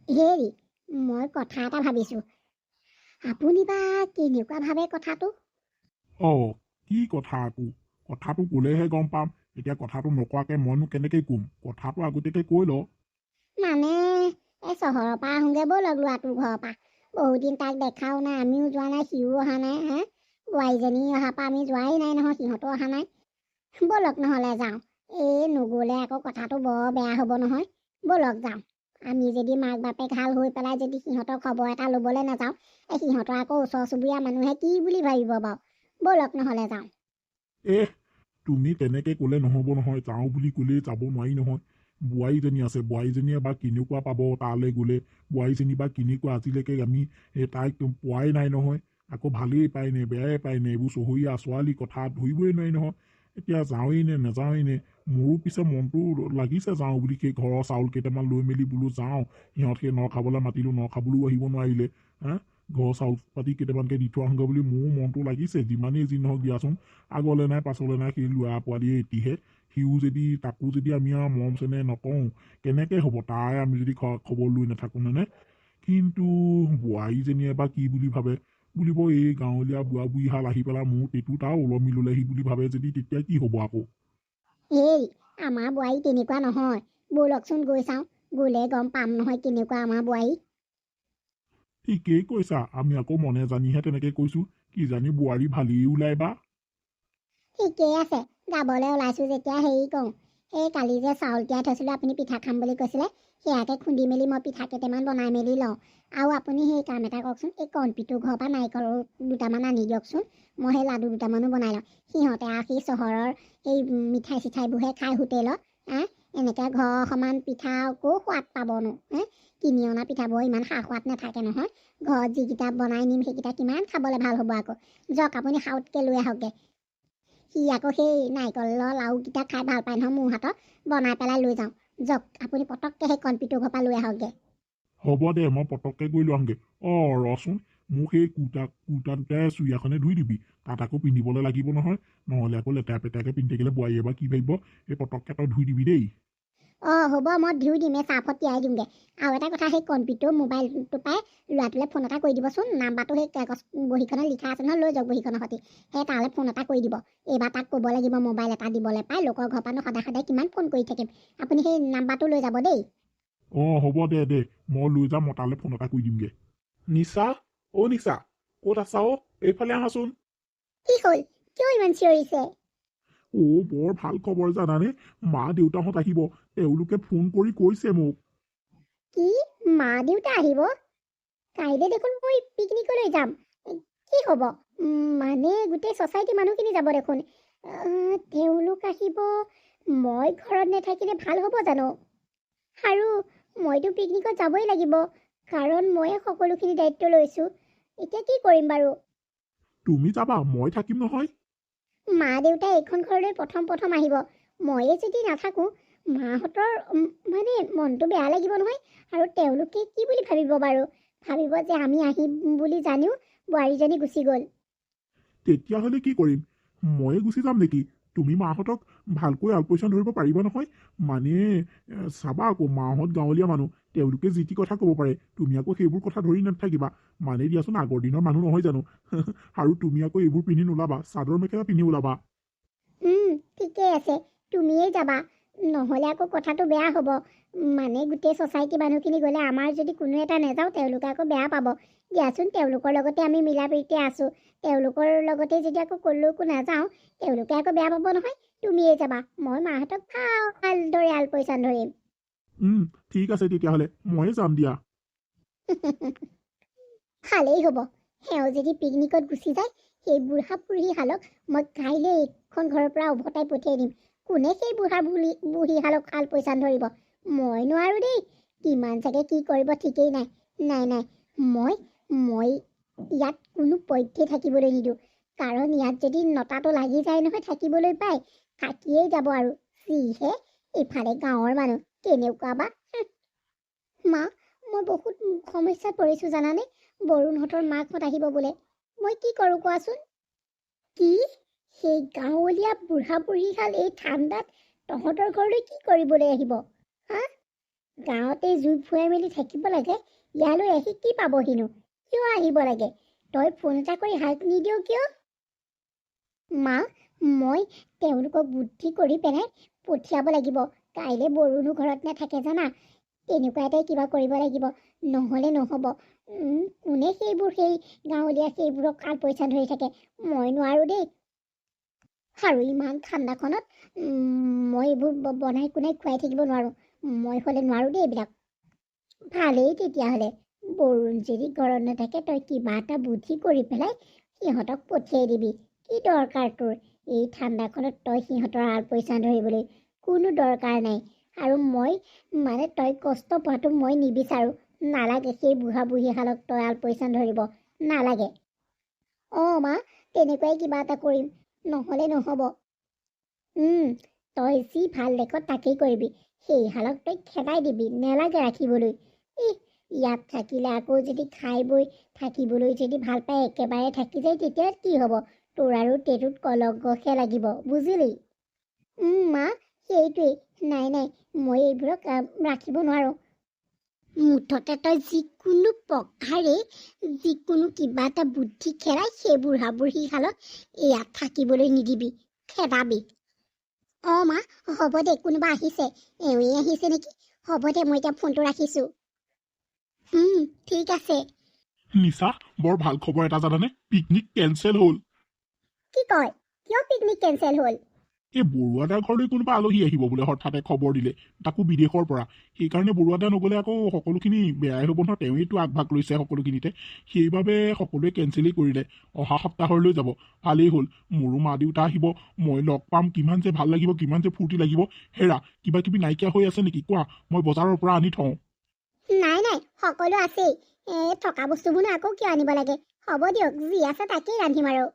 হেৰি মই কথা এটা ভাবিছোঁ। আপুনি বা কেনেকুৱা ভাবে কথাটো? কি কথা আকৌ? কথাটো ক'লেহে গম পাম। এতিয়া কথাটো নোকোৱাকে মইনো কেনেকৈ ক'ম? কথাটো আগতীয়াকৈ কৈ ল। মানে এই চহৰৰ পৰা আহোঁগৈ ব'লক ল'ৰাটোৰ ঘৰৰ পৰা। বহুত দিন তাক দেখাও নাই, আমিও যোৱা নাই, সিও অহা নাই। বোৱাৰীজনী অহাৰ পৰা আমি যোৱাই নাই নহয়, সিহঁতো অহা নাই। ব'লক নহ'লে যাওঁ। এই নগ'লে আকৌ কথাটো বৰ বেয়া হ'ব নহয়। ব'লক যাওঁ। আমি যদি মাক বাপেক হাল হৈ পেলাই যদি সিহঁতৰ খবৰ এটা ল'বলৈ নাযাওঁ, সিহঁতৰ আকৌ ওচৰ চুবুৰীয়া মানুহে কি বুলি ভাবিব বাৰু? ব'লক নহ'লে যাওঁ। তুমি তেনেকৈ ক'লে নহ'ব নহয়। যাওঁ বুলি ক'লেই যাব নোৱাৰি নহয়। বোৱাৰীজনী আছে, বোৱাৰীজনীয়ে বা কেনেকুৱা পাব তালৈ গ'লে? বোৱাৰীজনী বা কেনেকুৱা? আজিলৈকে আমি তাইক পোৱাই নাই নহয়। আকৌ ভালেই পায় নে বেয়াই পায় নে, এইবোৰ চহৰীয়া ছোৱালী কথা ধৰিবই নোৱাৰি নহয়। এতিয়া যাওঁৱেই নে নাযাওঁৱেই নে? মোৰো পিছে মনটো লাগিছে যাওঁ বুলি। সেই ঘৰৰ চাউল কেইটামান লৈ মেলি বোলো যাওঁ। সিহঁত সেই ন খাবলৈ মাতিলোঁ, ন খাবলৈও আহিব নোৱাৰিলে। ঘৰৰ চাউল পাতি কেইটামানকৈ দি থৈ আহোঁগৈ বুলি মোৰো মনটো লাগিছে। যিমানেই যি নহওক দিয়াচোন, আগলৈ নাই পাছলৈ নাই, সেই ল'ৰা পোৱালিয়ে এটিহে। সিও যদি তাকো যদি আমি আৰু মৰম চেনেহ নকৰোঁ, কেনেকৈ হ'ব? তাই আমি যদি খবৰ লৈ নাথাকোঁ মানে। কিন্তু বোৱাৰীজনীয়ে বা কি বুলি ভাবে? বুলিব এই গাঁৱলীয়া বুঢ়া বুঢ়ীহাল আহি পেলাই মোৰ পেটুত আৰু ওলমি ল'লেহি বুলি ভাবে যদি, তেতিয়া কি হ'ব আকৌ? এই আমাৰ বোৱাৰী তেনেকুৱা নহয়। ব'লকচোন গৈ চাওঁ। গ'লে গম পাম নহয় কেনেকুৱা আমাৰ বোৱাৰী। ঠিকেই কৈছা। আমি আকৌ মনে জানিহে তেনেকৈ কৈছোঁ। কিজানি বোৱাৰী ভালেই ওলাই বা। ঠিকেই আছে। যাবলৈ ওলাইছোঁ যেতিয়া হেৰি কৰোঁ। এই কালি যে চাউল তিয়াই থৈছিলোঁ, আপুনি পিঠা খাম বুলি কৈছিলে, সেয়াকে খুন্দি মেলি মই পিঠা কেইটামান বনাই মেলি লওঁ। আৰু আপুনি সেই কাম এটা কৰকচোন, এই কণপিটোৰ ঘৰৰ পৰা নাৰিকল দুটামান আনি দিয়কচোন। মই সেই লাডু দুটামানো বনাই লওঁ। সিহঁতে আৰু সেই চহৰৰ সেই মিঠাই চিঠাইবোৰহে খাই হোটেলত। এনেকৈ ঘৰৰ সমান পিঠা আকৌ সোৱাদ পাবনো। কিনি অনা পিঠাবোৰ ইমান সা সোৱাদ নাথাকে নহয়। ঘৰত যিকেইটা বনাই নিম সেইকেইটা কিমান খাবলৈ ভাল হ'ব আকৌ। যাওক আপুনি সাউতকৈ লৈ আহকগৈ। সি আকৌ সেই নাৰিকলৰ লাড়ুকেইটা খাই ভাল পায় নহয় মোৰ হাতত। বনাই পেলাই লৈ যাওঁ। যাওক আপুনি পটককৈ সেই কণপিটোৰ ঘৰৰ পৰা লৈ আহকগৈ। হ'ব দে, মই পটককৈ গৈ লোৱামগৈ। ৰচোন, মোক সেই কুৰ্তা দুটাই চুৰিয়াখনে ধুই দিবি। তাত আকৌ পিন্ধিবলৈ লাগিব নহয়। নহ'লে আকৌ লেতেৰা পেতেৰাকৈ পিন্ধি থাকিলে বোৱাৰীয়ে বা কি ভাবিব? এই পটককৈ তই ধুই দিবি দেই। হ'ব, মই ধুই দিম। এই চাৰ্ফত তিয়াই দিমগৈ। আৰু এটা কথা, সেই কণপিটোৰ মোবাইলটো পাই ল'ৰাটোলৈ ফোন এটা কৰি দিবচোন। নাম্বাৰটো সেই কাগজ বহীখনত লিখা আছে নহয়, লৈ যাওক বহীখনৰ সৈতে। সেই তালৈ ফোন এটা কৰি দিব। এইবাৰ তাক ক'ব লাগিব মোবাইল এটা দিবলৈ পাই। লোকৰ ঘৰৰ পৰানো সদায় সদায় কিমান ফোন কৰি থাকিম। আপুনি সেই নাম্বাৰটো লৈ যাব দেই। হ'ব দে, মই লৈ যাম। মই তালৈ ফোন এটা কৰি দিমগৈ। নিশা, নিশা, ক'ত আছা? এইফালে আহাচোন। কি হ'ল? কিয় ইমান চিঞৰিছে? বৰ ভাল খবৰ জানানে? মা দেউতাহঁত আহিব। তেওঁলোকে ফোন কৰি কৈছে মোক। কি? মা দেউতা আহিব? কাইলৈ দেখোন মই পিকনিকলৈ যাম। কি হ'ব? মানে গোটেই ছ'চাইটিৰ মানুহখিনি যাব দেখোন। তেওঁলোক আহিব, মই ঘৰত নাথাকিলে ভাল হ'ব জানো? আৰু মইতো পিকনিকত যাবই লাগিব, কাৰণ ময়ে সকলোখিনি দায়িত্ব লৈছোঁ। এতিয়া কি কৰিম বাৰু? তুমি যাবা, মই থাকিম নহয়। মা দেউতা এইখন ঘৰলৈ প্ৰথম আহিব। ময়ে যদি নাথাকোঁ, মাহঁতৰ মানে মনটো বেয়া লাগিব নহয়। আৰু তেওঁলোকে কি বুলি ভাবিব বাৰু? ভাবিব যে আমি আহিম বুলি জানিও বোৱাৰীজনী গুচি গ'ল। তেতিয়াহ'লে কি কৰিম? ময়ে গুচি যাম নেকি? তুমি মাহঁতক ভালকৈ আলপৈচান ধৰিব পাৰিবা নহয়। মানে চাবা আকৌ, মাহঁত গাঁৱলীয়া মানুহ। তেওঁলোকে যি টি কথা ক'ব পাৰে। তুমি আকৌ সেইবোৰ কথা ধৰি নাথাকিবা। মানে দিয়াচোন, আগৰ দিনৰ মানুহ নহয় জানো? আৰু তুমি আকৌ এইবোৰ পিন্ধি নোলাবা। চাদৰ মেখেলা পিন্ধি ওলাবা। ঠিকেই আছে, তুমিয়েই যাবা। নহ'লে আকৌ কথাটো বেয়া হ'ব। মানে গোটেই ছ'চাইটি মানুহখিনি গ'লে আমাৰ যদি কোনো এটা নাযাওঁ, তেওঁলোকে আকৌ বেয়া পাব। দিয়াচোন, তেওঁলোকৰ লগতে আমি মিলা প্ৰীতিৰে আছোঁ। তেওঁলোকৰ লগতে যদি আকৌ ক'লৈকো নাযাওঁ, তেওঁলোকে আকৌ বেয়া পাব নহয়। তুমিয়েই যাবা। মই মাহঁতক ভালদৰে আলপৈচান ধৰিম। ঠিক আছে তেতিয়াহ'লে, ময়ে যাম দিয়া। ভালেই হ'ব। সেও যদি পিকনিকত গুচি যায়, সেই বুঢ়া বুঢ়ীহালক মই কাইলৈ এইখন ঘৰৰ পৰা উভতাই পঠিয়াই দিম। কোনে সেই বুঢ়া বুঢ়ীহালক আলপৈচান ধৰিব? মই নোৱাৰোঁ দেই। কিমান চাগে কি কৰিব ঠিকেই নাই। নাই, মই ইয়াত কোনো পধ্যেই থাকিবলৈ নিদিওঁ। কাৰণ ইয়াত যদি নটাটো লাগি যায় নহয়, থাকিবলৈ পায়, থাকিয়েই যাব আৰু। যিহে ইফালে গাঁৱৰ মানুহ কেনেকুৱা বা। মা, মই বহুত সমস্যাত পৰিছোঁ জানানে? বৰুণহঁতৰ মাকহঁত আহিব বোলে। মই কি কৰোঁ কোৱাচোন? কি? সেই গাঁৱলীয়া বুঢ়া বুঢ়ীহাল এই ঠাণ্ডাত তহঁতৰ ঘৰলৈ কি কৰিবলৈ আহিব? গাঁৱতে জুই ফুৱাই মেলি থাকিব লাগে, ইয়ালৈ আহি কি পাবহিনো? কিয় আহিব লাগে? তই ফোন এটা কৰি হাক নিদিয় কিয়? মা, মই তেওঁলোকক বুদ্ধি কৰি পেলাই পঠিয়াব লাগিব। কাইলৈ বৰুণো ঘৰত নাথাকে জানা। তেনেকুৱা এটাই কিবা কৰিব লাগিব, নহ'লে নহ'ব। কোনে সেই গাঁৱলীয়া সেইবোৰক কাল পইচা ধৰি থাকে? মই নোৱাৰোঁ দেই। আৰু ইমান ঠাণ্ডাখনত মই এইবোৰ বনাই কোনাই খুৱাই থাকিব নোৱাৰোঁ। মই হ'লে নোৱাৰোঁ দেই এইবিলাক। ভালেই তেতিয়াহ'লে, বৰুণ যদি ঘৰত নাথাকে তই কিবা এটা বুদ্ধি কৰি পেলাই সিহঁতক পঠিয়াই দিবি। কি দৰকাৰ তোৰ এই ঠাণ্ডাখনত তই সিহঁতৰ আল পইচা ধৰিবলৈ? কোনো দৰকাৰ নাই। আৰু মই তই কষ্ট পোৱাটো মই নিবিচাৰোঁ। নালাগে সেই বুঢ়া বুঢ়ীহালক তই আল পইচা ধৰিব নালাগে। মা, তেনেকুৱাই কিবা এটা কৰিম, নহ'লে নহ'ব। তই যি ভাল দেখ তাকেই কৰিবি। সেইহালক তই খেদাই দিবি, নেলাগে ৰাখিবলৈ। ইয়াত থাকিলে আকৌ যদি খাই বৈ থাকিবলৈ যদি ভাল পায় একেবাৰে থাকি যায়, তেতিয়া কি হ'ব? তোৰ আৰু তেটোত কলগহে লাগিব, বুজিলি? মা, সেইটোৱেই। নাই, মই এইবোৰক ৰাখিব নোৱাৰোঁ। মুঠতে তই যিকোনো প্ৰকাৰে যিকোনো কিবা এটা বুদ্ধি খেলাই সেই বুঢ়া বুঢ়ীহালক ইয়াত থাকিবলৈ নিদিবি, খেদাবি। মা, হ'ব দে, কোনোবা আহিছে। এওঁৱেই আহিছে নেকি? হ'ব দে, মই এতিয়া ফোনটো ৰাখিছোঁ। ঠিক আছে। নিশা, বৰ ভাল খবৰ এটা জানানে? পিকনিক কেঞ্চেল হ'ল। কি কয়? কিয় পিকনিক কেঞ্চেল হ'ল? এই বৰুৱাদাৰ ঘৰলৈ কোনোবা আলহী আহিব বোলে, হঠাতে খবৰ দিলে, তাকো বিদেশৰ পৰা। সেইকাৰণে বৰুৱাদা নগ'লে আকৌ সকলোখিনি বেয়াই হ'ব নহয়। তেওঁৱেইতো আগভাগ লৈছে সকলোখিনিতে। সেইবাবে সকলোৱে কেঞ্চেলেই কৰিলে। অহা সপ্তাহলৈ যাব। ভালেই হ'ল, মোৰো মা দেউতা আহিব, মই লগ পাম, কিমান যে ভাল লাগিব, কিমান যে ফূৰ্তি লাগিব। হেৰা, কিবা কিবি নাইকিয়া হৈ আছে নেকি কোৱা, মই বজাৰৰ পৰা আনি থওঁ। নাই, সকলো আছেই। থকা বস্তুবোৰ আকৌ কিয় আনিব লাগে? হ'ব দিয়ক, যি আছে তাকেই ৰান্ধিম আৰু।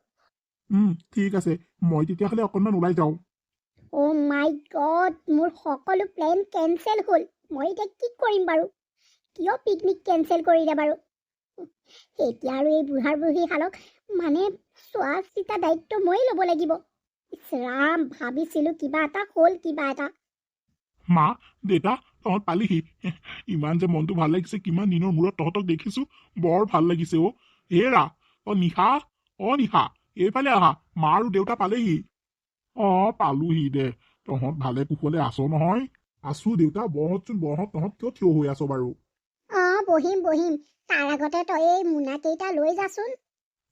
ঠিক আছে, মই তেতিয়াহ'লে অকণমান ওলাই যাওঁ। মাই গড, মোৰ সকলো প্লেন কেঞ্চেল হ'ল। মই এতিয়া কি কৰিম বাৰু? কিয় পিকনিক কেঞ্চেল কৰিলে বাৰু? এতিয়া আৰু এই বুঢ়া বুঢ়ীহালক চোৱা চিতা দায়িত্ব ময়ে ল'ব লাগিব। ইছ ৰাম, ভাবিছিলোঁ কিবা এটা হ'ল, কিবা এটা। মা, দেউতা, তহঁত পালিহি। ইমান যে মনটো ভাল লাগিছে, কিমান দিনৰ মূৰত তহঁতক দেখিছো, বৰ ভাল লাগিছে। হেৰা, নিশা, এইফালে আহা, মা আৰু দেউতা পালেহি। পালোহি দে। তহঁত ভালে কুশলে আছ নহয়? আছো দেউতা, বহতচোন বহত। তহঁত কিয় থিয় হৈ আছ বাৰু? বহিম। তাৰ আগতে তই এই মোনা কেইটা লৈ যাচোন।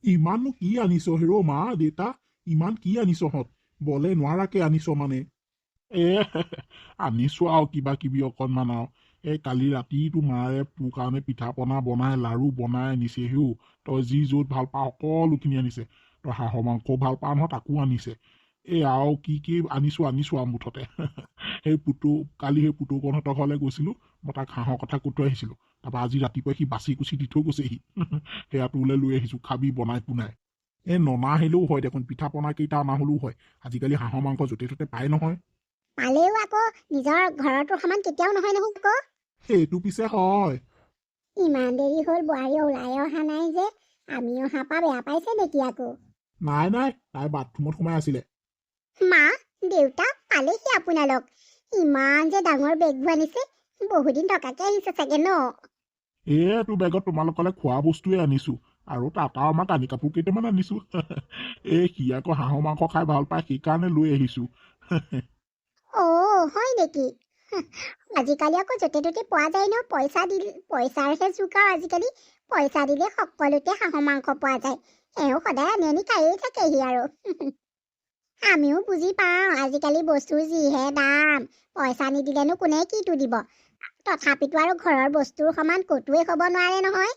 ইমাননো কি আনিছ হেৰ মা দেউতা? ইমান কি আনিছহঁত? বলে নোৱাৰাকে আনিছ মানে? আনিছো আৰু কিবা কিবি অকণমান আৰু। কালি ৰাতিটো মায়ে তোৰ কাৰণে পিঠা পনা বনাই, লাৰু বনাই আনিছে হেও। তই যি য'ত ভাল পাৱ সকলোখিনি আনিছে। তই হাঁহৰ মাংস ভাল পাৱ নহয়, তাকো আনিছে। আৰু কি আনিছো আৰু মুঠতে। কালি সেই পুতুকণহঁতৰ ঘৰলৈ গৈছিলো, মই তাক হাঁহৰ কথা কৈ থৈ আহিছিলো। তাৰপৰা আজি ৰাতিপুৱা সি বাচি কুচি দি থৈ গৈছেহি। সেয়া তোলৈ লৈ আহিছো, খাবি বনাই পুনাই। ননা আহিলেও হয় দেখোন, পিঠা পনা কেইটা অনা হলেও হয়। আজিকালি হাঁহৰ মাংস য'তে ত'তে পায় নহয়। পালেও আকৌ নিজৰ ঘৰতো সমান কেতিয়াও নহয় আকৌ। সেইটো পিছে হয়। ইমান দেৰি হ'ল, বোৱাৰী ওলাই অহা নাই যে। আমি অহা পা বেয়া পাইছে নেকি আকৌ? নাই, তাই বাথৰুমত সোমাই আছিলে। মা, দেউতা, পালেহি আপোনালোক। ইমান যে ডাঙৰ বেগবোৰ আনিছে, বহুদিন থকাকে আহিছে চাগে ন? তোৰ বেগত তোমালোকলে খোৱা বস্তুৱে আনিছো, আৰু তাত আমাৰ কানি কাপোৰ কেইটামান আনিছো। সি আকৌ হাঁহৰ মাংস খাই ভাল পায়, সেইকাৰণে লৈ আহিছো। হয় নেকি? আজিকালি আকৌ য'তে ত'তে পোৱা যায় ন। পইচাৰহে যুগ আৰু আজিকালি। পইচা দিলে সকলোতে হাঁহৰ মাংস পোৱা যায়। এওঁ সদায় আনি খায়েই থাকেহি আৰু। আমিও বুজি পাওঁ, আজিকালি বস্তুৰ যিহে দাম। পইচা নিদিলেনো কোনে কিটো দিব? তথাপিতো আৰু ঘৰৰ বস্তুৰ সমান ক'তোৱে হ'ব নোৱাৰে নহয়।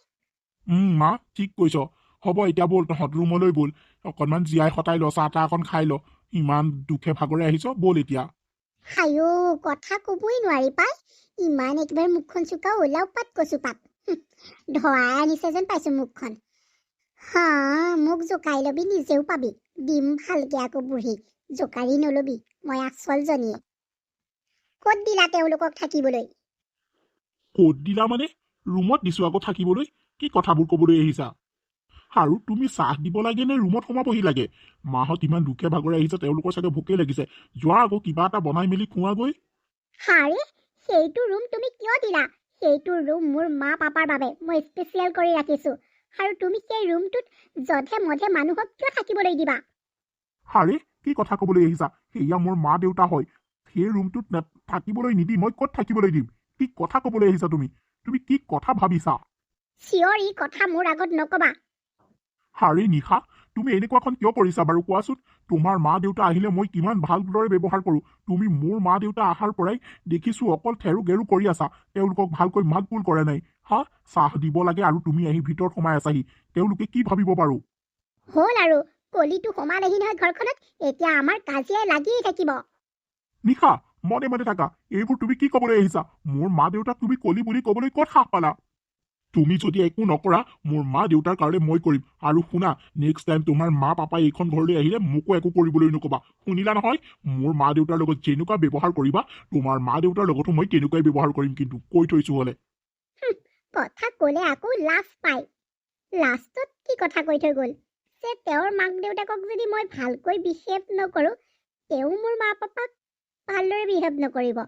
মা, ঠিক কৈছ। হ'ব এতিয়া ব'ল, তহঁত ৰুমলৈ ব'ল। অকণমান জীয়াই সতাই ল, চাহ তাহ অকণ খাই ল। ইমান দুখে ভাগৰে আহিছ, ব'ল এতিয়া। কথা কবই নোৱাৰি পাই। ইমান একেবাৰে মুখখন চুকা ওলাও পাত কচু পাত। ধৰাই আনিছে যেন পাইছো মুখখন। মোক জোকাই লবি, নিজেও পাবি। দিম ভালকে আকৌ বুঢ়ী। জোকাৰি নলবি, মই আচল জনীয়ে। ক'ত দিলা তেওঁলোকক থাকিবলৈ? ক'ত দিলা মানে? ৰুমত দিছো আকৌ থাকিবলৈ। কি কথাবোৰ কবলৈ আহিছা? আৰু তুমি চাহ দিব লাগে নে ৰুমত সোমাবহি লাগে? মাহঁত ইমান দুখে ভাগৰে আহিছে, তেওঁলোকৰ চাগে ভোকেই লাগিছে। যোৱা আকৌ কিবা এটা বনাই মেলি খোৱাগৈ। সেইটো ৰুম তুমি কিয় দিলা? সেইটো ৰুম মোৰ মা পাপাৰ বাবে মই স্পেচিয়েল কৰি ৰাখিছোঁ। আৰু তুমি সেই ৰুমটোত যধে মধে মানুহক কিয় থাকিবলৈ দিবা? আৰে কি কথা ক'বলৈ আহিছা? সেয়া মোৰ মা দেউতা হয়। সেই ৰুমটোত থাকিবলৈ নিদি মই ক'ত থাকিবলৈ দিম? কি কথা ক'বলৈ আহিছা তুমি? তুমি কি কথা ভাবিছা? চিঞৰ ই কথা মোৰ আগত নকবা। আৰে নিশা, তুমি এনেকুৱাখন কিয় কৰিছা বাৰু কোৱাচোন? তোমাৰ মা দেউতা আহিলে মই কিমান ভালদৰে ব্যৱহাৰ কৰোঁ। তুমি মোৰ মা দেউতা অহাৰ পৰাই দেখিছোঁ অকল থেৰু গেৰু কৰি আছা। তেওঁলোকক ভালকৈ মাত বোল কৰে নাই। চাহ দিব লাগে আৰু তুমি আহি ভিতৰত সোমাই আছাহি। তেওঁলোকে কি ভাবিব বাৰু? হ'ল আৰু কলিটো সোমালেহি নহয় ঘৰখনত। এতিয়া আমাৰ কাজিয়াই লাগিয়েই থাকিব। নিশা, মনে মনে থাকা। এইবোৰ তুমি কি ক'বলৈ আহিছা? মোৰ মা দেউতাক তুমি কলি বুলি ক'বলৈ ক'ত সাহ পালা? তুমি যদি একো নকৰা, মোৰ মা দেউতাৰ কাৰণে মই কৰিম। আৰু শুনা, নেক্সট টাইম তোমাৰ মা পাপাই এইখন ঘৰলৈ আহিলে মোকো একো কৰিবলৈ নক'বা। শুনিলা নহয়? মোৰ মা দেউতাৰ লগত যেনেকুৱা ব্যৱহাৰ কৰিবা, তোমাৰ মা দেউতাৰ লগতো মই তেনেকুৱাই ব্যৱহাৰ কৰিম, কিন্তু কৈ থৈছোঁ হ'লে। কথা ক'লে আকৌ লাজ পায়। লাষ্টত কি কথা কৈ থৈ গ'ল যে তেওঁৰ মাক দেউতাকক যদি মই ভালকৈ বিহেভ নকৰোঁ, তেওঁ মোৰ মা পাপাক ভালদৰে বিহেভ নকৰিব।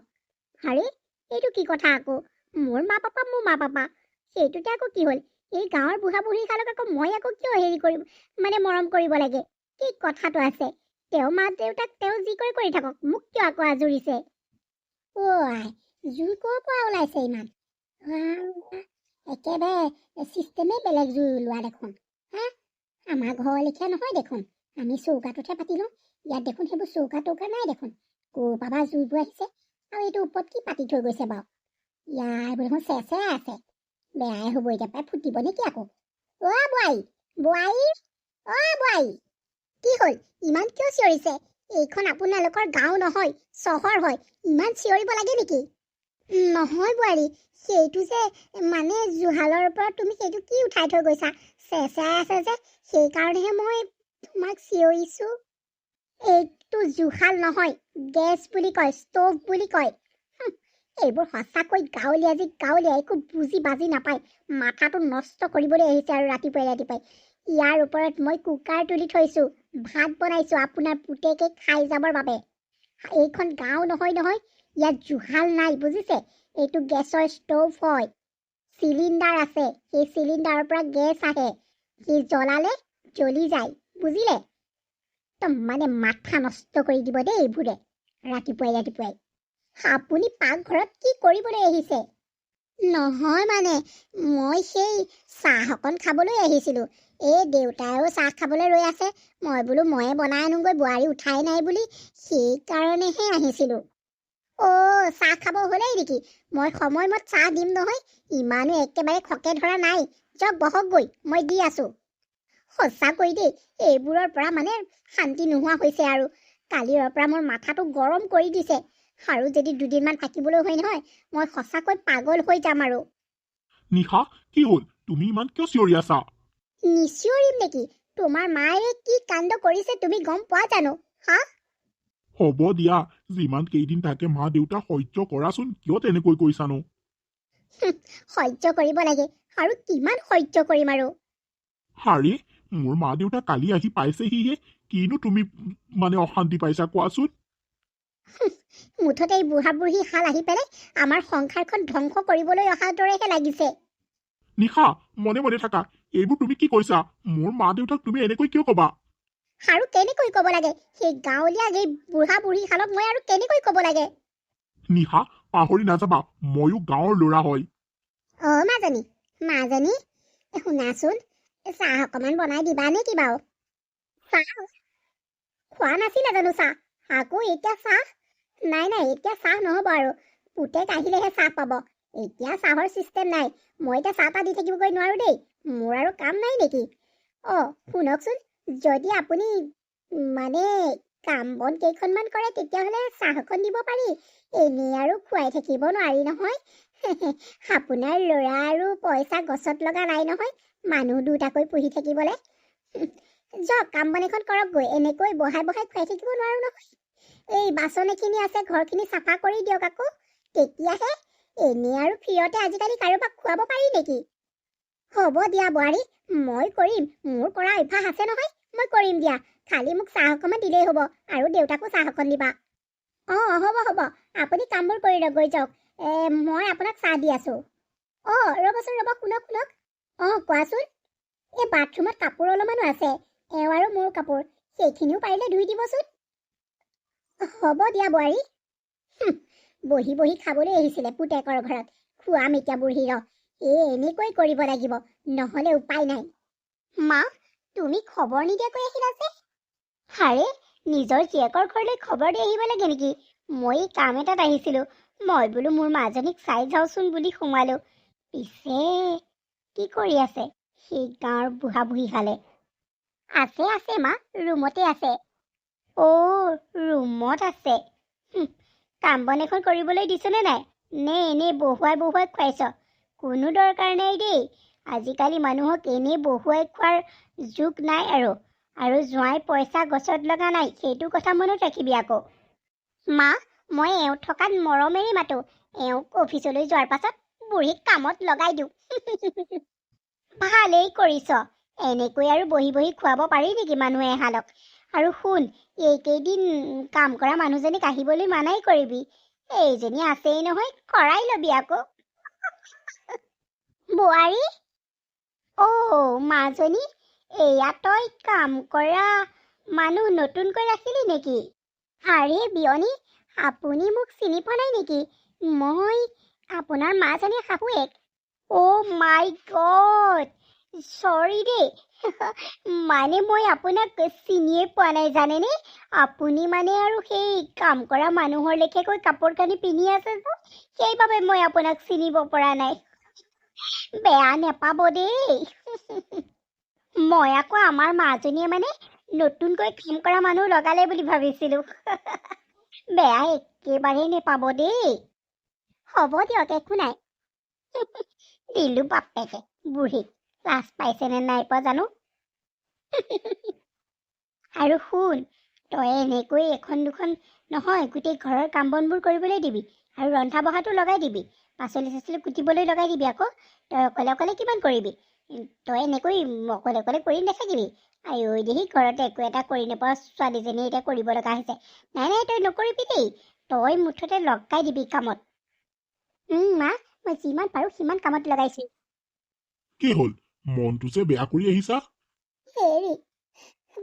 আৰে এইটো কি কথা আকৌ? মোৰ মা পাপা মোৰ মা পাপা। সেইটোতে আকৌ কি হ'ল? এই গাঁৱৰ বুঢ়া বুঢ়ীহালক আকৌ মই আকৌ কিয় হেৰি কৰিম, মানে মৰম কৰিব লাগে? কি কথাটো আছে? তেওঁ মা দেউতাক তেওঁ যি কৰি থাকক, মোক কিয় আকৌ আজুৰিছে? জুই ক'ৰ পৰা ওলাইছে ইমান? একেবাৰে চিষ্টেমেই বেলেগ জুই ওলোৱা দেখোন। আমাৰ ঘৰৰ লেখীয়া নহয় দেখোন। আমি চৌকাটোতহে পাতি লওঁ। ইয়াত দেখোন সেইবোৰ চৌকা তৌকা নাই দেখোন। ক'ৰ পৰা জুইবোৰ আহিছে? আৰু এইটো ওপৰত কি পাতি থৈ গৈছে বাৰু? ইয়াৰ দেখোন চেৰচেৰাই আছে। বেয়াই হ'ব এতিয়া, পাই ফুটিব নেকি আকৌ? বোৱাৰী, বোৱাৰী, বোৱাৰী, কি হ'ল? ইমান কিয় চিঞৰিছে? এইখন আপোনালোকৰ গাঁও নহয়, চহৰ হয়। ইমান চিঞৰিব লাগে নেকি? নহয় বোৱাৰী, সেইটো যে মানে জুহালৰ ওপৰত তুমি সেইটো কি উঠাই থৈ গৈছা? চেৰচেৰাই আছে যে, সেইকাৰণেহে মই তোমাক চিঞৰিছোঁ। এইটো জুহাল নহয়, গেছ বুলি কয়, ষ্ট'ভ বুলি কয়। এইবোৰ সঁচাকৈ গাঁৱলীয়া একো বুজি বাজি নাপায়। মাথাটো নষ্ট কৰিবলৈ আহিছে আৰু ৰাতিপুৱাই। ইয়াৰ ওপৰত মই কুকাৰ তুলি থৈছোঁ, ভাত বনাইছোঁ আপোনাৰ পুতেকে খাই যাবৰ বাবে। এইখন গাঁও নহয়, ইয়াত জুহাল নাই, বুজিছে? এইটো গেছৰ ষ্ট'ভ হয়। চিলিণ্ডাৰ আছে, সেই চিলিণ্ডাৰৰ পৰা গেছ আহে। সি জ্বলালে জ্বলি যায়, বুজিলে? মানে মাথা নষ্ট কৰি দিব দেই এইবোৰে ৰাতিপুৱাই। আপুনি পাকঘৰত কি কৰিবলৈ আহিছে? নহয় মানে মই সেই চাহ অকণ খাবলৈ আহিছিলোঁ। এই দেউতাইও চাহ খাবলৈ ৰৈ আছে। মই বোলো ময়ে বনাই আনোগৈ, বোৱাৰী উঠাই নাই বুলি, সেইকাৰণেহে আহিছিলোঁ। চাহ খাব হ'লেই নেকি? মই সময়মত চাহ দিম নহয়। ইমানো একেবাৰে খকে ধৰা নাই। যাওক বহকগৈ, মই দি আছোঁ। সঁচাকৈ দেই, এইবোৰৰ পৰা মানে শান্তি নোহোৱা হৈছে আৰু। কালিৰ পৰা মোৰ মাথাটো গৰম কৰি দিছে। আৰু যদি দুদিনমান থাকিবলৈ হয় নহয়, মই সঁচাকৈ পাগল হৈ যাম আৰু। নিশা, কি হ'ল? তুমি ইমান কিয় চিঞৰি আছা? নিচিঞৰিম নেকি? তোমাৰ মায়ে কি কাণ্ড কৰিছে তুমি গম পোৱা জানো? হ'ব দিয়া, যিমান কেইদিন থাকে মা দেউতা সহ্য কৰাচোন। কিয় তেনেকৈ কৈছানো? সহ্য কৰিব লাগে, আৰু কিমান সহ্য কৰিম আৰু? আৰে মোৰ মা দেউতা কালি আহি পাইছেহিহে। কিনো তুমি মানে অশান্তি পাইছা কোৱাচোন? মুঠতে এই বুঢ়া বুঢ়ী হাল আহি পেলাই আমাৰ সংসাৰখন ধ্বংস কৰিবলৈ অহাৰ দৰেহে লাগিছে। নিশা, মনে মনে থাকা। এইবোৰ তুমি কি কৈছা? মোৰ মা দেউতাক তুমি এনেকৈ কিয় ক'বা? আৰু কেনেকৈ ক'ব লাগে? সেই গাঁৱলীয়া এই বুঢ়া বুঢ়ী হালক মই আৰু কেনেকৈ ক'ব লাগে? নিশা, পাহৰি নাযাবা, ময়ো গাঁৱৰ ল'ৰা হয়। মাজনী, শুনাচোন, চাহ অকমান বনাই দিবা নে কি বাৰু? চাহ খোৱা নাছিলে জানো চাহ? আকৌ এতিয়া চাহ? নাই, এতিয়া চাহ নহ'ব আৰু। পুতেক আহিলেহে চাহ পাব। এতিয়া চাহৰ চিষ্টেম নাই। মই এতিয়া চাহ তাহ দি থাকিবগৈ নোৱাৰো দেই। মোৰ আৰু কাম নাই নেকি? শুনকচোন, যদি আপুনি মানে কাম বন কেইখনমান কৰে, তেতিয়াহ'লে চাহ অকণ দিব পাৰি। এনেই আৰু খুৱাই থাকিব নোৱাৰি নহয়। আপোনাৰ ল'ৰা আৰু পইচা গছত লগা নাই নহয়, মানুহ দুটাকৈ পুহি থাকিবলৈ। যাওক, কাম বন এখন কৰকগৈ। এনেকৈ বহাই খুৱাই থাকিব নোৱাৰো নহয়। এই বাচন এখিনি আছে, ঘৰখিনি চাফা কৰি দিয়ক আকৌ। তেতিয়াহে। এনেই আৰু ফ্ৰীতে আজিকালি কাৰোবাক খুৱাব পাৰি নেকি? হ'ব দিয়া বোৱাৰী, মই কৰিম। মোৰ কৰা অভ্যাস আছে নহয়, মই কৰিম দিয়া। খালি মোক চাহ অকণমান দিলেই হ'ব, আৰু দেউতাকো চাহ অকণ দিবা। হ'ব। আপুনি কামবোৰ কৰি লওক, গৈ যাওক। মই আপোনাক চাহ দি আছোঁ। অঁ ৰ'বচোন ৰ'ব, শুনক শুনক। অঁ কোৱাচোন। এই বাথৰুমত কাপোৰ অলপমানো আছে, এওঁ আৰু মোৰ কাপোৰ, সেইখিনিও পাৰিলে ধুই দিবচোন। হ'ব দিয়া বোৱাৰী। বহি বহি খাবলৈ আহিছিলে পুতেকৰ ঘৰত, খুৱাম এতিয়া বুঢ়ী ৰ। এনেকৈ কৰিব লাগিব, নহ'লে উপায় নাই। মা, তুমি খবৰ নিদিয়াকৈ আহিলা যে? হাৰে, নিজৰ জীয়েকৰ ঘৰলৈ খবৰ দি আহিব লাগে নেকি? মই কাম এটাত আহিছিলোঁ, মই বোলো মোৰ মাজনীক চাই যাওঁচোন বুলি সোমালো। পিছে কি কৰি আছে সেই গাঁৱৰ বুঢ়া বুঢ়ীহালে? আছে আছে মা, ৰুমতে আছে। অ' ৰুমত আছে। কাম বন এখন কৰিবলৈ দিছনে নাই, নে এনেই বহুৱাই বহুৱাই খুৱাইছ? কোনো দৰকাৰ নাই দেই, আজিকালি মানুহক এনেই বহুৱাই খোৱাৰ যুগ নাই আৰু জোঁৱাই পইচা গছত লগা নাই, সেইটো কথা মনত ৰাখিবি আকৌ। মা, মই এওঁ থকাত মৰমেৰে মাতো, এওঁক অফিচলৈ যোৱাৰ পাছত বুঢ়ীক কামত লগাই দিওঁ। ভালেই কৰিছ, এনেকৈ আৰু বহি বহি খুৱাব পাৰি নেকি মানুহে এহালক? আৰু শুন, এইকেইদিন কাম কৰা মানুহজনীক আহিবলৈ মানাই কৰিবি, এইজনী আছেই নহয়, কৰাই ল'বি আকৌ। বোৱাৰী, অ' মাজনী, এয়া তই কাম কৰা মানুহ নতুনকৈ ৰাখিলি নেকি? আৰে বিয়নী, আপুনি মোক চিনি পোৱা নাই নেকি? মই আপোনাৰ মাজনীৰ শাহুৱেক। অ' মাই গড, চৰি দেই। মানে মই আপোনাক চিনিয়ে পোৱা নাই জানেনে? আপুনি মানে আৰু সেই কাম কৰা মানুহৰ লেখীয়াকৈ কাপোৰ কানি পিন্ধি আছে যে, সেইবাবে মই আপোনাক চিনিব পৰা নাই। বেয়া নেপাব দেই। মই আকৌ আমাৰ মাজনীয়ে মানে নতুনকৈ কাম কৰা মানুহ লগালে বুলি ভাবিছিলোঁ। বেয়া একেবাৰে নেপাব দেই। হ'ব দিয়ক, একো নাই। দিলো বাপেকে বুঢ়ীক, লাজ পাইছেনে নাই পোৱা জানো। আৰু শুন, তই এনেকৈ এখন দুখন নহয়, গোটেই ঘৰৰ কাম বনবোৰ কৰিবলৈ দিবি, আৰু ৰন্ধা বঢ়াটো লগাই দিবি, পাচলি চাচলি কুটিবলৈ লগাই দিবি আকৌ। তই অকলে অকলে কিমান কৰিবি? তই এনেকৈ অকলে অকলে কৰি নাথাকিবি। আইঐ দেহি, ঘৰতে একো এটা কৰি নোপোৱা ছোৱালীজনীয়ে এতিয়া কৰিব লগা হৈছে। নাই নাই, তই নকৰিবি দেই, তই মুঠতে লগাই দিবি কামত। মা, মই যিমান পাৰোঁ সিমান কামত লগাইছোঁ। কি হ'ল, মনটো যে বেয়া কৰি আহিছা? হেৰি,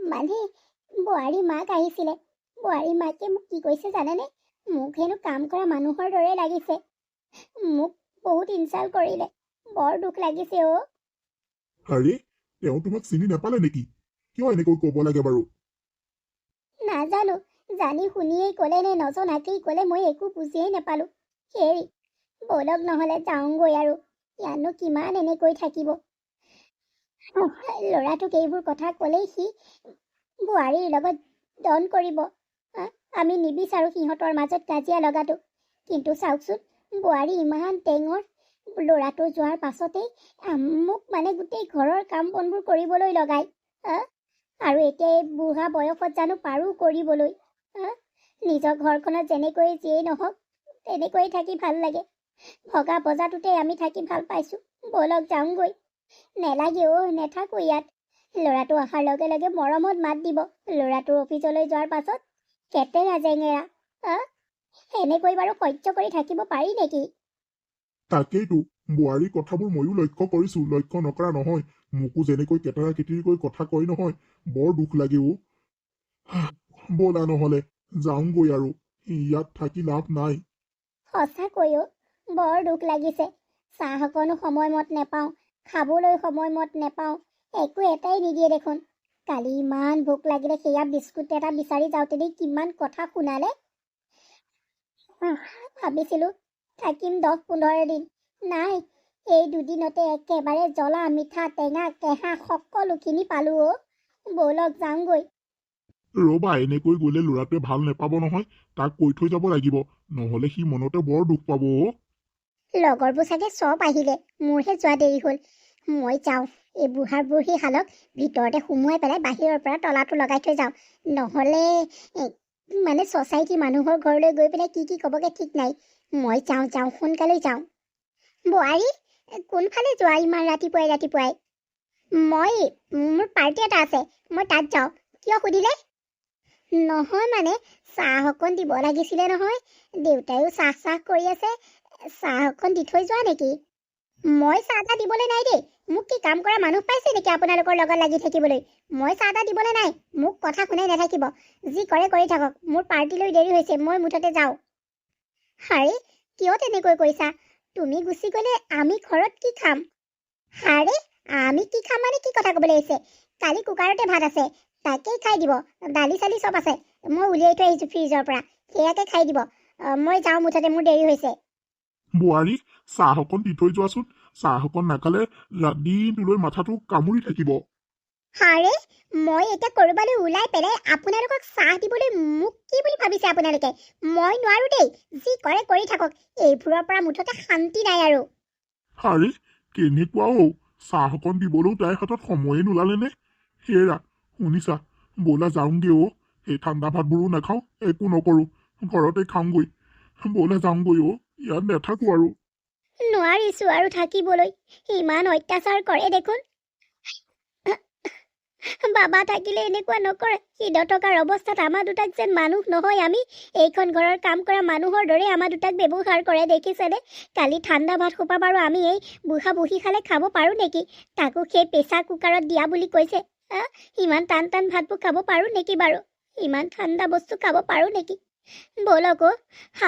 মানে বোৱাৰী মাক আহিছিলে, বোৱাৰী মাকে মোক কি কৈছে জানেনে? মোক হেনো কাম কৰা মানুহৰ দৰে লাগিছে। মোক বহুত ইনচাল্ট কৰিলে, বৰ দুখ লাগিছে অ'। আৰে, তেওঁ তোমাক চিনি নাপালে নেকি? কিয় এনেকৈ ক'ব লাগে বাৰু? নাজানো, জানি শুনিয়েই ক'লে নে নজনাকেই ক'লে, মই একো বুজিয়েই নাপালোঁ। হেৰি, ব'লক নহ'লে যাওঁগৈ আৰু, ইয়াতনো কিমান এনেকৈ থাকিব। ল'ৰাটোক এইবোৰ কথা ক'লেই সি বোৱাৰীৰ লগত দন কৰিব। আমি নিবিচাৰোঁ সিহঁতৰ মাজত কাজিয়া লগাটো, কিন্তু চাওকচোন, বোৱাৰী ইমান টেঙৰ, ল'ৰাটো যোৱাৰ পাছতেই মোক মানে গোটেই ঘৰৰ কাম বনবোৰ কৰিবলৈ লগায়। আৰু এতিয়া এই বুঢ়া বয়সত জানো পাৰোঁ কৰিবলৈ? নিজৰ ঘৰখনত যেনেকৈ যিয়েই নহওক, তেনেকৈয়ে থাকি ভাল লাগে। ভগা বজাটোতে আমি থাকি ভাল পাইছোঁ। ব'লক যাওঁগৈ। নেলাগে অ', নেথাকোঁ ইয়াত। ল'ৰাটো অহাৰ লগে লগে মৰমত মাত দিব, ল'ৰাটোৰ অফিচলৈ যোৱাৰ পাছত কেটেঙা জেঙেৰা। এনেকৈ বাৰু সহ্য কৰি থাকিব পাৰি নেকি? তাকেইতো, বোৱাৰীৰ কথাবোৰ ময়ো লক্ষ্য কৰিছোঁ, লক্ষ্য নকৰা নহয়। মোকো যেনেকৈ কেটেৰা কেটেৰিকৈ কথা কয় নহয়, বৰ দুখ লাগে অ'। ব'লা নহ'লে যাওঁগৈ আৰু, ইয়াত থাকি লাভ নাই। সঁচাকৈও বৰ দুখ লাগিছে। চাহ অকণো সময়মত নেপাওঁ, খাবলৈ সময়মত নেপাওঁ, একো এটাই নিদিয়ে দেখোন। কালি ইমান ভোক লাগিলে, সেয়া বিস্কুট এটা বিচাৰি যাওঁতেই কিমান কথা শুনালে। ভাবিছিলোঁ থাকিম 10-15 দিন, নাই, এই দুদিনতে একেবাৰে জ্বলা মিঠা টেঙা কেঁহা সকলোখিনি পালোঁ অ'। ব'লক যাওঁগৈ। ৰ'বা, এনেকৈ গ'লে ল'ৰাটোৱে ভাল নেপাব নহয়, তাক কৈ থৈ যাব লাগিব, নহ'লে সি মনতে বৰ দুখ পাব অ'। লগৰবোৰ চাগে চব আহিলে, মোৰহে যোৱা দেৰি হ'ল। মই যাওঁ, এই বুঢ়াৰ বুঢ়ী হালক ভিতৰতে সুমুৱাই পেলাই বাহিৰৰ পৰা তলাটো লগাই থৈ যাওঁ, নহ'লে মানে ছ'চাইটি মানুহৰ ঘৰলৈ গৈ পেলাই কি ক'বগে ঠিক নাই। মই যাওঁ, সোনকালে যাওঁ। বোৱাৰী, কোনফালে যোৱা ইমান ৰাতিপুৱাই ৰাতিপুৱাই? মোৰ পাৰ্টি এটা আছে, মই তাত যাওঁ। কিয় সুধিলে? নহয় মানে, চাহ অকণ দিব লাগিছিলে নহয়, দেউতায়ো চাহ কৰি আছে, চাহ অকণ দি থৈ যোৱা নেকি? মই চাহ তাহ দিবলৈ নাই দেই। মোক কি কাম কৰা মানুহ পাইছে নেকি আপোনালোকৰ লগত লাগি থাকিবলৈ? মই চাহ তাহ দিবলৈ নাই। মোক কথা শুনাই নাথাকিব। যি কৰে কৰি থাকক। মোৰ পাৰ্টিলৈ দেৰি হৈছে, মই মুঠতে যাওঁ। হাৰে, কিয় তেনেকৈ কৈছা? তুমি গুচি গ'লে আমি ঘৰত কি খাম? হাৰে, আমি কি খাম মানে কি কথা ক'বলৈ আহিছে? কালি কুকাৰতে ভাত আছে, তাকেই খাই দিব। দালি চালি চব আছে, মই উলিয়াই থৈ আহিছোঁ ফ্ৰিজৰ পৰা, সেয়াকে খাই দিব। মই যাওঁ মুঠতে, মোৰ দেৰি হৈছে। বোৱাৰী, চাহ অকণ দি থৈ যোৱাচোন। চাহ অকণ নাখালে দিনটোলৈ মাথাটো কামুৰি থাকিব। হাৰে, মই এতিয়া ক'ৰবালৈ ওলাই পেলাই আপোনালোকক চাহ দিবলৈ মোক কি বুলি ভাবিছে আপোনালোকে? মই নোৱাৰো দেই। যি কৰে কৰি থাকক। এইবোৰৰ পৰা মুঠতে শান্তি নাই আৰু। হাৰে, কেনেকুৱা অ? চাহ অকণ দিবলৈও তাইৰ হাতত সময়ে নোলালে নে? হেৰা, শুনিছা, ব'লা যাওঁগে অ। এই ঠাণ্ডা ভাতবোৰো নাখাওঁ, একো নকৰোঁ, ঘৰতে খাওঁগৈ। ব'লা যাওঁগৈ অ, ইয়াত নাথাকো আৰু। নোৱাৰিছো আৰু থাকিবলৈ। ইমান অত্যাচাৰ কৰে দেখোন। বাবা থাকিলে এনেকুৱা নকৰে। সিদ্ধ থকাৰ অৱস্থাত আমাৰ দুটাক যেন মানুহ নহয়, আমি এইখন ঘৰৰ কাম কৰা মানুহৰ দৰে আমাৰ দুটাক ব্যৱহাৰ কৰে, দেখিছেনে? কালি ঠাণ্ডা ভাত সোপা বাৰু আমি এই বুঢ়া বুঢ়ী খালে খাব পাৰোঁ নেকি? তাকো সেই প্ৰেছাৰ কুকাৰত দিয়া বুলি কৈছে। ইমান টান টান ভাতবোৰ খাব পাৰোঁ নেকি বাৰু? ইমান ঠাণ্ডা বস্তু খাব পাৰোঁ নেকি? ব'লক অ,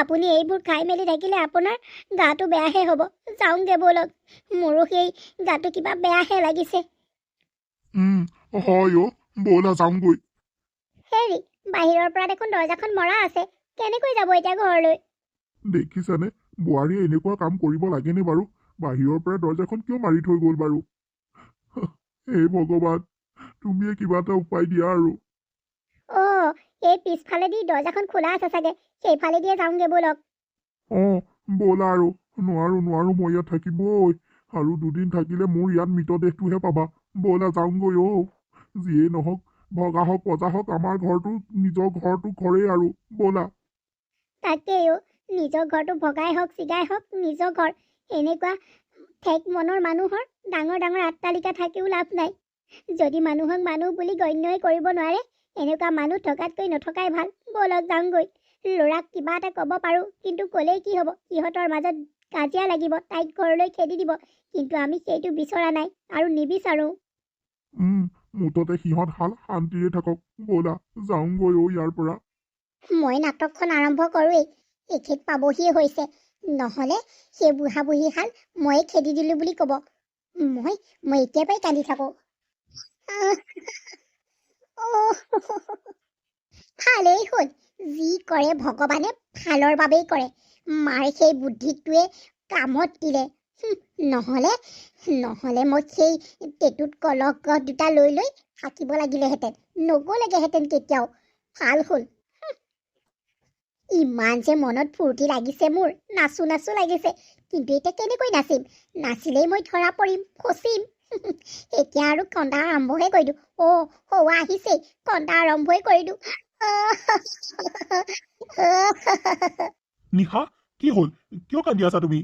আপুনি এইবোৰ খাই মেলি থাকিলে আপোনাৰ গাটো বেয়াহে হ'ব। যাওঁগে ব'লক, মোৰো সেই গাটো কিবা বেয়াহে লাগিছে। হয় অ, ব'লা যাওঁগৈ। হেৰি, বাহিৰৰ পৰা দেখোন দৰ্জাখন মৰা আছে, কেনেকৈ যাব এতিয়া ঘৰলৈ? দেখিছানে, বোৱাৰীয়ে এনেকুৱা কাম কৰিব লাগেনে বাৰু? বাহিৰৰ পৰা দৰ্জাখন কিয় মাৰি থৈ গ'ল বাৰু? হে ভগৱান, তুমিয়ে কিবা এটা উপায় দিয়া আৰু। এই পিছফালেদি দৰ্জাখন খোলা আছে চাগে, সেইফালে দিয়ে যাওঁগে ব'লক। ব'লা আৰু। নোৱাৰো মই ইয়াত থাকিবই। আৰু দুদিন থাকিলে মোৰ ইয়াত মৃতদেহটোহে পাবা। ব'লা যাওঁগৈ অ। যিয়েই নহওক, ভগা হওক পজা হওক, আমাৰ ঘৰটো নিজৰ ঘৰটো ঘৰেই আৰু। ব'লা। তাকেই অ, নিজৰ ঘৰটো ভগাই হওক চিগাই হওক, নিজৰ ঘৰ। এনেকুৱা ঠেক মনৰ মানুহৰ ডাঙৰ ডাঙৰ অট্টালিকা থাকিও লাভ নাই। যদি মানুহক মানুহ বুলি গণ্যই কৰিব নোৱাৰে, এনেকুৱা মানুহ থকাতকৈ নথকাই ভাল। ব'লক যাওঁগৈ। ল'ৰাক কিবা এটা ক'ব পাৰোঁ, কিন্তু ক'লেই কি হ'ব? সিহঁতৰ মাজত কাজিয়া লাগিব, তাইক ঘৰলৈ খেদি দিব। কিন্তু আমি সেইটো বিচৰা নাই আৰু নিবিচাৰোঁ। মুঠতে সিহঁত হাল শান্তিৰে থাকক। ব'লা যাওঁগৈ অ ইয়াৰ পৰা। মই নাটকখন আৰম্ভ কৰোঁৱেই, এখেত পাবহিয়ে হৈছে। নহ'লে সেই বুঢ়া বুঢ়ী হাল ময়ে খেদি দিলোঁ বুলি ক'ব। মই এতিয়াৰ পৰাই কান্দি থাকোঁ। ভালেই হ'ল, যি কৰে ভগৱানে ভালৰ বাবেই কৰে। মাৰ সেই বুদ্ধিটোৱে কামত দিলে। নহ'লে মই সেই টেটুত কলহ গছ দুটা লৈ থাকিব লাগিলেহেঁতেন, নগ'লেগেহেঁতেন কেতিয়াও। ভাল হ'ল। ইমান যে মনত ফূৰ্তি লাগিছে মোৰ, নাচো নাচো লাগিছে। কিন্তু এতিয়া কেনেকৈ নাচিম? নাচিলেই মই ধৰা পৰিম, ফচিম। এতিয়া আৰু কন্দা আৰম্ভহে কৰি দিওঁ। সৌৱা আহিছেই, কন্দা আৰম্ভই কৰি দিওঁ। নিশা, কি হ'ল? কিয় কান্দি আছা তুমি?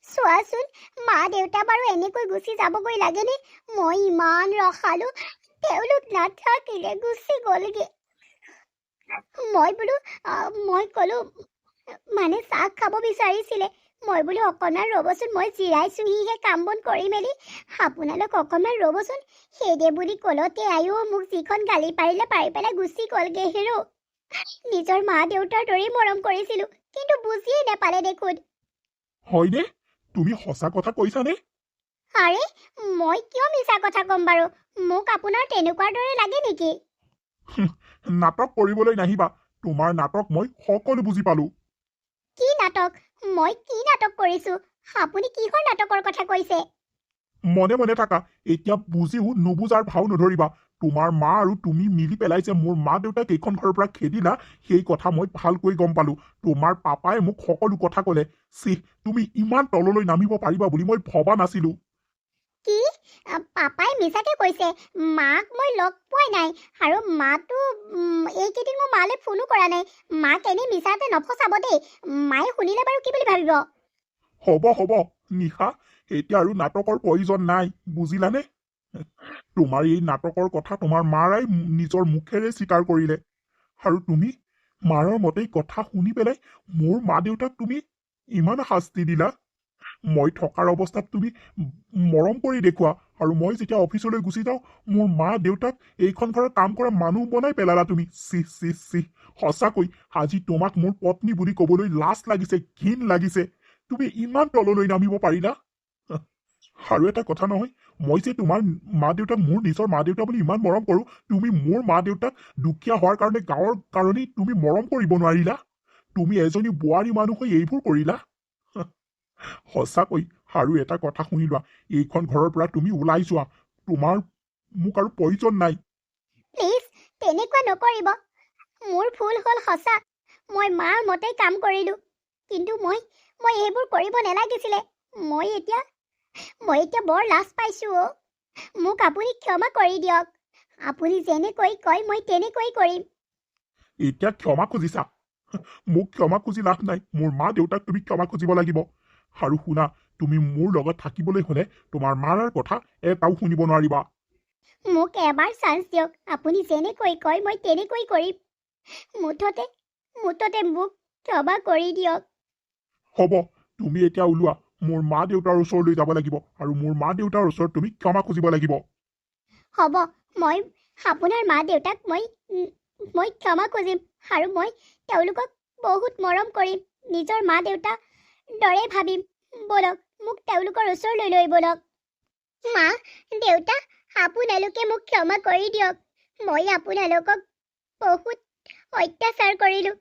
চোৱাচোন, মা দেউতা বাৰু এনেকৈ গুচি যাবগৈ লাগেনে? মই ইমান ৰখালো, তেওঁলোক নাথাকিলে গুচি গ'লগে। মই ক'লো, মানে চাহ খাব বিচাৰিছিলে। মই বোলো অকণমান ৰ'বচোন, মই জিৰাইছোহিহে কাম বন কৰি মেলি। আপোনালোক অকণমান ৰ'বচোন, সেইদে বুলি ক'লতে আয়ো মোক যিখন গালি পাৰিলে, পাৰি পেলাই গুচি গ'লগে হেৰো। নিজৰ মা দেউতাৰ দৰেই মৰম কৰিছিলোঁ, কিন্তু বুজিয়েই নাপালে দেখোন। হয়নে? তুমি সঁচা কথা কৈছানে? আৰে, মই কিয় মিছা কথা ক'ম বাৰু? মোক আপোনাৰ তেনেকুৱাৰ দৰে লাগে নেকি? নাটক কৰিবলৈ নাহিবা। তোমাৰ নাটক মই সকলো বুজি পালো। কি নাটক? মই কি নাটক কৰিছোঁ? আপুনি কিহৰ নাটকৰ কথা কৈছে? মনে মনে থাকা। এতিয়া বুজিও নুবুজাৰ ভাও নধৰিবা। তোমাৰ মা আৰু তুমি মিলি পেলাই যে মোৰ মা দেউতাক এইখন ঘৰৰ পৰা খেদিলা, সেই কথা মই ভালকৈ গম পালো। তোমাৰ পাপাই মোক সকলো কথা ক'লে। তুমি ইমান তললৈ নামিব পাৰিবা বুলি মই ভবা নাছিলো। কি? পাপাই মিছাকে কৈছে? মাক মই লগ পোৱাই নাই, আৰু মাতো এইকেইদিন মই মালৈ ফোনো কৰা নাই। মাক এনেই মিছাতে নফচাব দেই। মায়ে শুনিলে বাৰু কি বুলি ভাবিব? হ'ব নিশা, এতিয়া আৰু নাটকৰ প্ৰয়োজন নাই, বুজিলানে? তোমাৰ এই নাটকৰ কথা তোমাৰ মাৰাই নিজৰ মুখেৰে স্বীকাৰ কৰিলে। আৰু তুমি মাৰৰ মতেই কথা শুনি পেলাই মোৰ মা দেউতাক তুমি ইমান শাস্তি দিলা মই থকাৰ অৱস্থাত তুমি মৰম কৰি দেখুওৱা আৰু মই যেতিয়া অফিচলৈ গুচি যাওঁ মোৰ মা দেউতাক এইখন ঘৰত কাম কৰা মানুহ বনাই পেলালা তুমি চি চি চি সঁচাকৈ আজি তোমাক মোৰ পত্নী বুলি ক'বলৈ লাজ লাগিছে ঘিণ লাগিছে তুমি ইমান তললৈ নামিব পাৰিলা আৰু এটা কথা নহয় মই যে তোমাৰ মা দেউতাক মোৰ নিজৰ মা দেউতা বুলি ইমান মৰম কৰো তুমি মোৰ মা দেউতাক দুখীয়া হোৱাৰ কাৰণে গাঁৱৰ কাৰণেই তুমি মৰম কৰিব নোৱাৰিলা তুমি এজনী বোৱাৰী মানুহ হৈ এইবোৰ কৰিলা সঁচাকৈ আৰু এটা কথা শুনি লোৱা এইখন ঘৰৰ পৰা তুমি ওলাই যোৱা তোমাৰ মোক আৰু প্ৰয়োজন নাই প্লিজ তেনেকুৱা নকৰিব মোৰ ভুল হ'ল সঁচা মই মাৰ মতেই কাম কৰিলোঁ কিন্তু মই এইবোৰ কৰিব নালাগিছিলে মই এতিয়া বৰ লাজ পাইছোঁ অ' মোক আপুনি ক্ষমা কৰি দিয়ক আপুনি যেনেকৈ কয় মই তেনেকৈ কৰিম এতিয়া ক্ষমা খুজিছা মোক ক্ষমা খুজি লাভ নাই মোৰ মা দেউতাক তুমি ক্ষমা খুজিব লাগিব আৰু শুনা তুমি মোৰ লগত থাকিবলৈ হ'লে তোমাৰ মাৰ কথা এটাও শুনিব নোৱাৰিবা মোক এবাৰ চান্স দিয়ক আপুনি যেনেকৈ কয় মই তেনেকৈ কৰিম মুঠতে মোক ক্ষমা কৰি দিয়ক হ'ব তুমি এতিয়া ওলোৱা মোৰ মা দেউতাৰ ওচৰলৈ যাব লাগিব আৰু মোৰ মা দেউতাৰ ওচৰত তুমি ক্ষমা খুজিব লাগিব হ'ব মই আপোনাৰ মা দেউতাক মই ক্ষমা খুজিম আৰু মই তেওঁলোকক বহুত মৰম কৰিম নিজৰ মা দেউতা দৰে ভাবিম বলক মোক তেওঁলোকৰ ওচৰলৈ লৈ বলক মা দেউতা আপোনালোকে মোক ক্ষমা কৰি দিয়ক মই আপোনালোকক বহুত অত্যাচাৰ কৰিলোঁ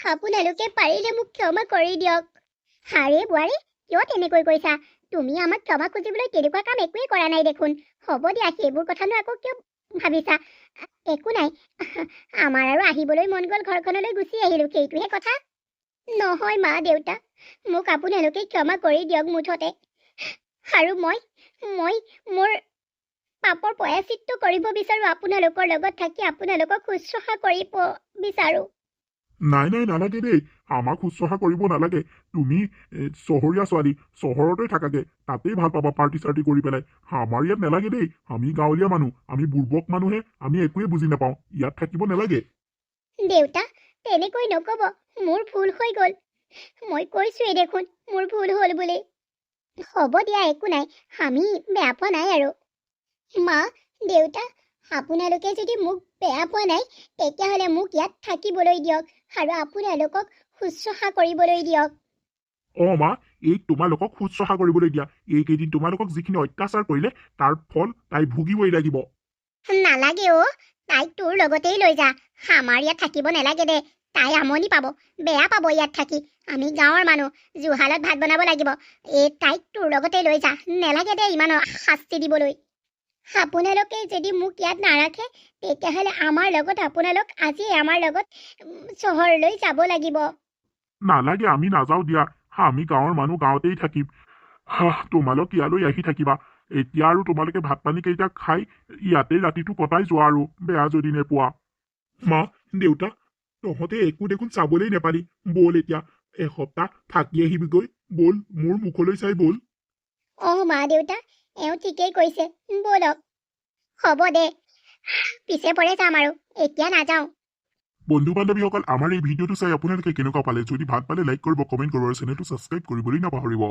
আপোনালোকে পাৰিলে মোক ক্ষমা কৰি দিয়ক আৰে বোৱাৰী কিয় তেনেকৈ কৈছা তুমি আমাক ক্ষমা খুজিবলৈ তেনেকুৱা কাম একোৱেই কৰা নাই দেখোন হ'ব দিয়া সেইবোৰ কথানো আকৌ কিয় ভাবিছা একো নাই আমাৰ আৰু আহিবলৈ মন গ'ল ঘৰখনলৈ গুচি আহিলোঁ সেইটোহে কথা নহয় মা দেউতা মোক আপোনালোকে ক্ষমা কৰি দিয়ক মুঠতে আৰু মই মোৰ পাপৰ প্ৰায়শ্চিত্ত কৰিব বিচাৰোঁ আপোনালোকৰ লগত থাকি আপোনালোকক শুশ্ৰূষা কৰিব বিচাৰোঁ নাই নাই নালাগে দেই আমাক শুশ্ৰূষা কৰিব নালাগে তুমি চহৰীয়া ছোৱালী চহৰতে থাকাগে তাতেই ভাল পাবা পাৰ্টি চাৰ্টি কৰি পেলাই আমাৰ ইয়াত নালাগে দেই আমি গাঁৱলীয়া মানুহ আমি বুৰ্বক মানুহে আমি একোৱে বুজি নাপাওঁ ইয়াত থাকিব নালাগে দেউতা তেনেকৈ নক'ব মোৰ ভুল হৈ গ'ল মই কৈছোঁৱেই দেখোন মোৰ ভুল হ'ল বুলি হ'ব দিয়া একো নাই আমি বেয়া পোৱা নাই আৰু মা দেউতা আপোনালোকে যদি মোক বেয়া পোৱা নাই তেতিয়াহ'লে মোক ইয়াত থাকিবলৈ দিয়ক আৰু আপোনালোকক শুশ্ৰূষা কৰিবলৈ দিয়ক মা এই তোমালোকক শুশ্ৰূষা কৰিবলৈ দিয়া এইকেইদিন তোমালোকক যিখিনি অত্যাচাৰ কৰিলে তাৰ ফল তাই ভুগিবই লাগিব নালাগে অ' তাইক তোৰ লগতেই লৈ যা আমাৰ ইয়াত থাকিব নালাগে দে তাই আমনি পাব বেয়া পাব ইয়াত থাকি আমি গাঁৱৰ মানুহ জুহালত ভাত বনাব লাগিব তাইক তোৰ লগতে লৈ যা নালাগে দে ইমান শাস্তি দিবলৈ আপোনালোকে যদি মোক ইয়াত নাৰাখে তেতিয়াহ'লে আমাৰ লগত আপোনালোক আজি আমাৰ লগত চহৰলৈ যাব লাগিব নালাগে আমি নাযাওঁ দিয়া আমি গাঁৱৰ মানুহ গাঁৱতেই থাকিম তোমালোক ইয়ালৈ আহি থাকিবা এতিয়া আৰু তোমালোকে ভাত পানী কেইটা খাই ইয়াতে ৰাতিটো কটাই যোৱা আৰু বেয়া যদি নোপোৱা মা দেউতা তহঁতে একো দেখোন চাবলৈ নেপালি ব'ল এতিয়া এসপ্তাহ থাকি আহিবিগৈ ব'ল মোৰ মুখলৈ চাই ব'ল মা দেউতা এওঁ ঠিকেই কৈছে ব'লক হ'ব দে পিছে পৰে যাম আৰু এতিয়া নাযাওঁ বন্ধু বান্ধৱীসকল আমাৰ এই ভিডিঅ'টো চাই আপোনালোকে কেনেকুৱা পালে যদি ভাল পালে লাইক কৰিব কমেণ্ট কৰিব আৰু চেনেলটো ছাবস্ক্ৰাইব কৰিবলৈ নাপাহৰিব